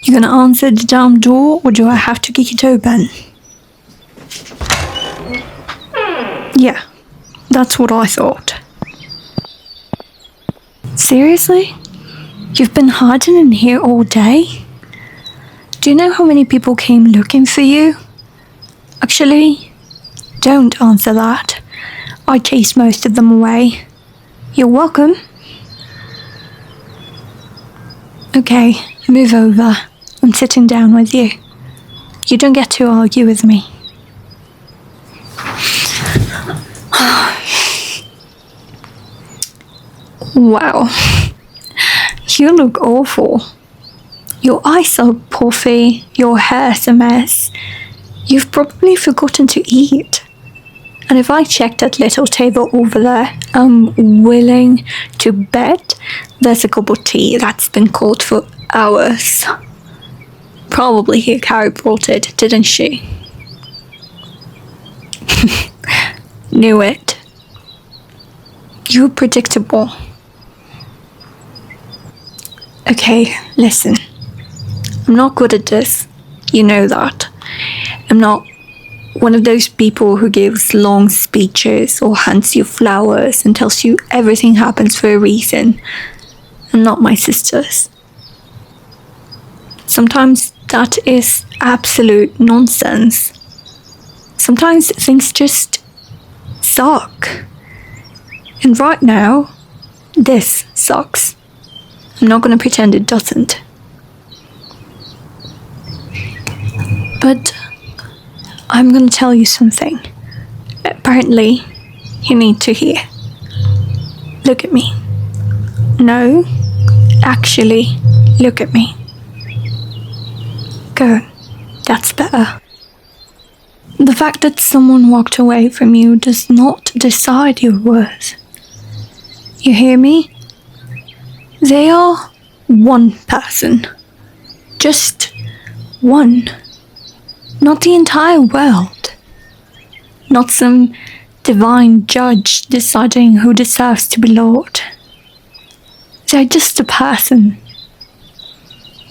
You gonna answer the damn door, or do I have to kick it open? Yeah, that's what I thought. Seriously? You've been hiding in here all day? Do you know how many people came looking for you? Actually, don't answer that. I chased most of them away. You're welcome. Okay, move over. I'm sitting down with you. You don't get to argue with me. Wow. You look awful. Your eyes are puffy, your hair's a mess. You've probably forgotten to eat. And if I check that little table over there, I'm willing to bet there's a cup of tea that's been cold for hours. Probably Hikari brought it, didn't she? Knew it. You're predictable. Okay, listen. I'm not good at this. You know that. I'm not one of those people who gives long speeches or hands you flowers and tells you everything happens for a reason. I'm not my sisters. Sometimes that is absolute nonsense. Sometimes things just suck. And right now, this sucks. I'm not gonna pretend it doesn't. But I'm gonna tell you something. Apparently, you need to hear. Look at me. No, actually, look at me. Good. That's better. The fact that someone walked away from you does not decide your worth. You hear me? They are one person. Just one. Not the entire world. Not some divine judge deciding who deserves to be Lord. They're just a person.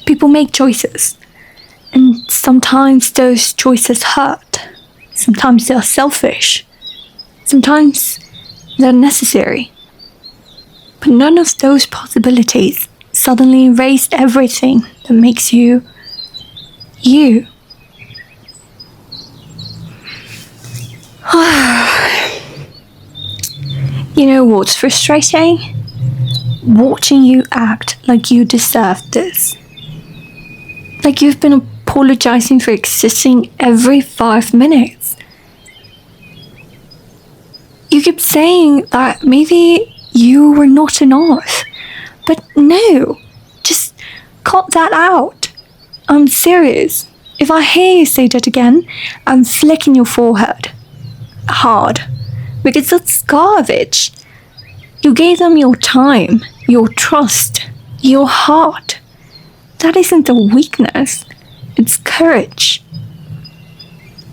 People make choices. And sometimes those choices hurt. Sometimes they're selfish. Sometimes they're necessary. But none of those possibilities suddenly erase everything that makes you, you. You know what's frustrating? Watching you act like you deserve this. Like you've been apologizing for existing every 5 minutes. You keep saying that maybe you were not enough. But no, just cut that out. I'm serious. If I hear you say that again, I'm flicking your forehead. Hard. Because that's garbage. You gave them your time, your trust, your heart. That isn't a weakness. It's courage.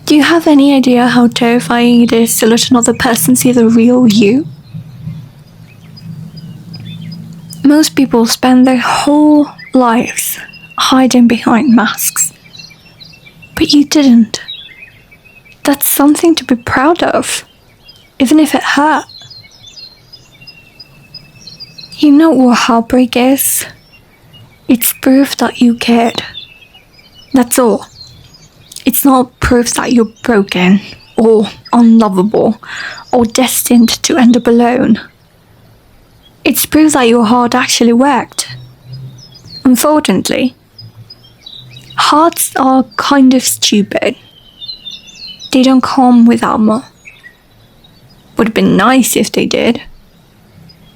Do you have any idea how terrifying it is to let another person see the real you? Most people spend their whole lives hiding behind masks. But you didn't. That's something to be proud of, even if it hurt. You know what heartbreak is? It's proof that you cared. That's all. It's not proof that you're broken, or unlovable, or destined to end up alone. It's proof that your heart actually worked. Unfortunately, hearts are kind of stupid. They don't come with armor. Would have been nice if they did.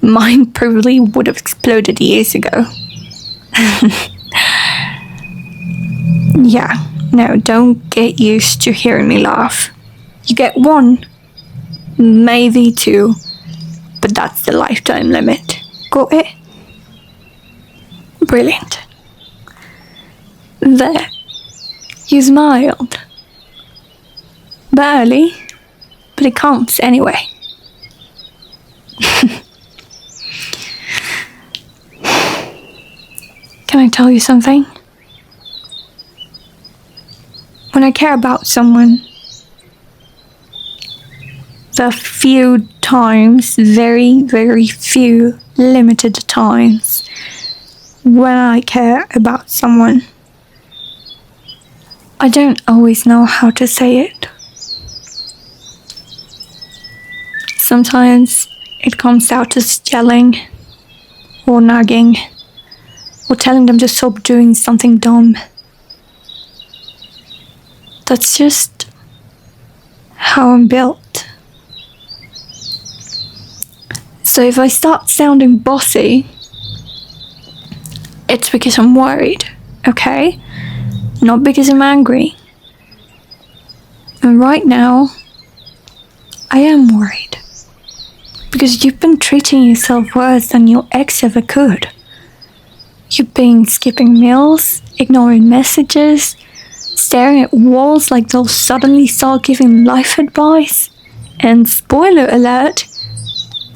Mine probably would have exploded years ago. Yeah, no, don't get used to hearing me laugh. You get one, maybe two, but that's the lifetime limit. Got it? Brilliant. There. You smiled. Barely, but it counts anyway. Can I tell you something? when I care about someone, the few times, very, very few limited times when I care about someone, I don't always know how to say it. Sometimes it comes out as yelling or nagging or telling them to stop doing something dumb. That's just how I'm built. So if I start sounding bossy, it's because I'm worried, okay? Not because I'm angry. And right now, I am worried. Because you've been treating yourself worse than your ex ever could. You've been skipping meals, ignoring messages, staring at walls like they'll suddenly start giving life advice. And spoiler alert,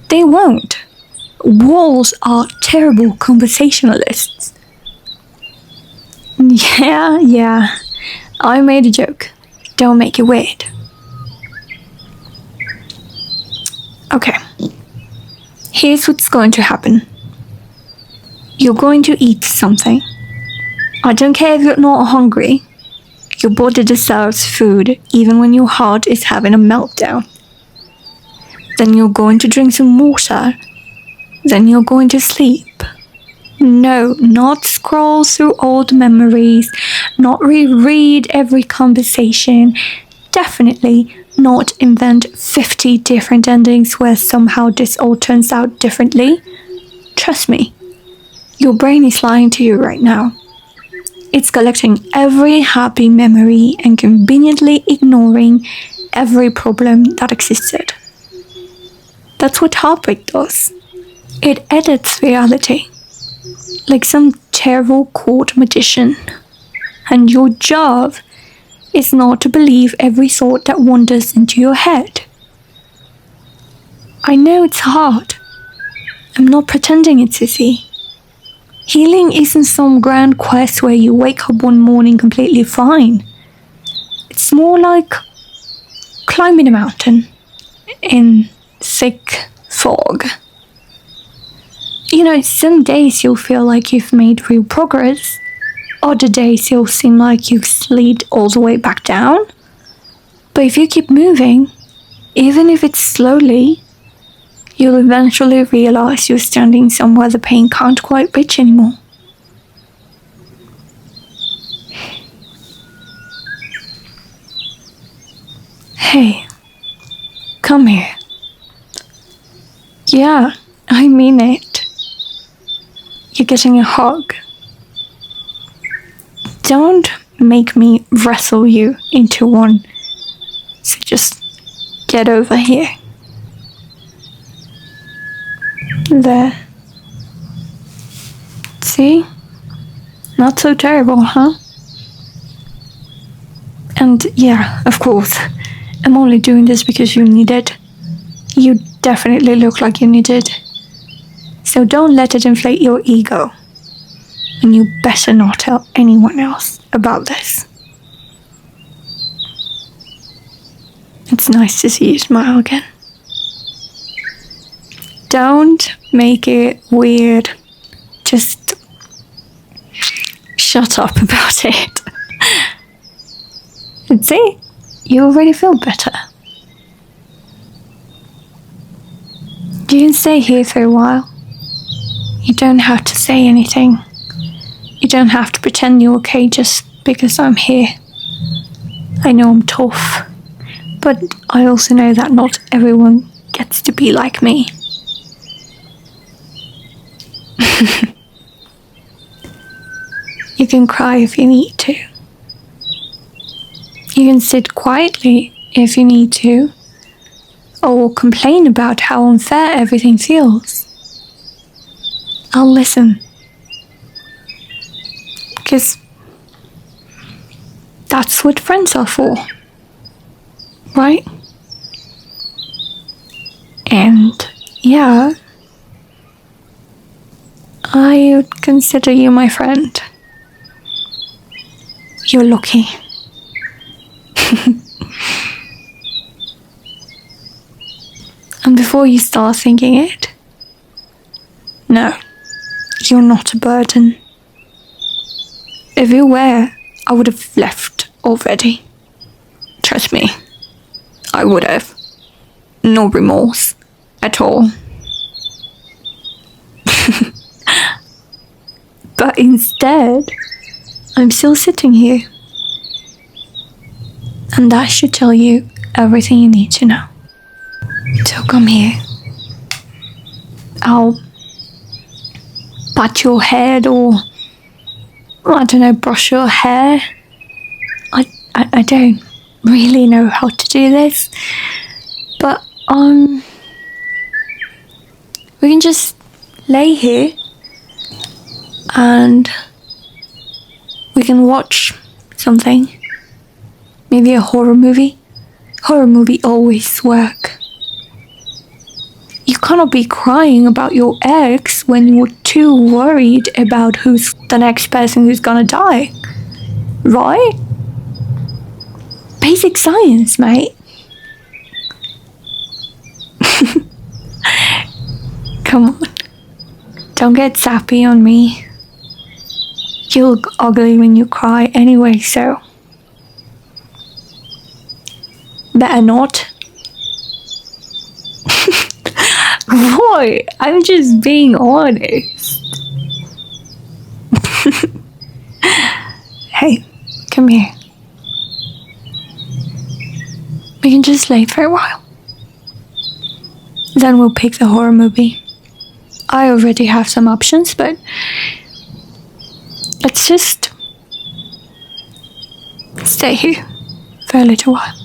they won't. Walls are terrible conversationalists. Yeah, I made a joke. Don't make it weird. Okay, here's what's going to happen. You're going to eat something. I don't care if you're not hungry. Your body deserves food even when your heart is having a meltdown. Then you're going to drink some water. Then you're going to sleep. No, not scroll through old memories, not reread every conversation, definitely not invent 50 different endings where somehow this all turns out differently. Trust me, your brain is lying to you right now. It's collecting every happy memory and conveniently ignoring every problem that existed. That's what heartbreak does. It edits reality, like some terrible court magician. And your job is not to believe every thought that wanders into your head. I know it's hard. I'm not pretending it's easy. Healing isn't some grand quest where you wake up one morning completely fine. It's more like climbing a mountain in thick fog. You know, some days you'll feel like you've made real progress. Other days you'll seem like you've slid all the way back down. But if you keep moving, even if it's slowly, you'll eventually realize you're standing somewhere the pain can't quite reach anymore. Hey, come here. Yeah, I mean it. You're getting a hug. Don't make me wrestle you into one. So just get over here. There. See? Not so terrible, huh? And yeah, of course, I'm only doing this because you need it. You definitely look like you need it. So don't let it inflate your ego. And you better not tell anyone else about this. It's nice to see you smile again. Don't make it weird. Just shut up about it. And see, you already feel better. You can stay here for a while. You don't have to say anything. You don't have to pretend you're okay just because I'm here. I know I'm tough, but I also know that not everyone gets to be like me. You can cry if you need to. You can sit quietly if you need to, or complain about how unfair everything feels. I'll listen. Because that's what friends are for, right? And yeah, I would consider you my friend. You're lucky. And before you start thinking it, no, you're not a burden. If you were, I would have left already. Trust me, I would have. No remorse at all. But instead, I'm still sitting here. And that should tell you everything you need to know. So come here. I'll pat your head, or I don't know, brush your hair. I don't really know how to do this, but we can just lay here and we can watch something. Maybe a horror movie. Horror movie always work. You cannot be crying about your ex when you're too worried about who's the next person who's gonna die. Right? Basic science, mate. Come on. Don't get sappy on me. You look ugly when you cry anyway, so better not. Boy, I'm just being honest. Hey, come here. We can just lay for a while. Then we'll pick the horror movie. I already have some options, but let's just stay here for a little while.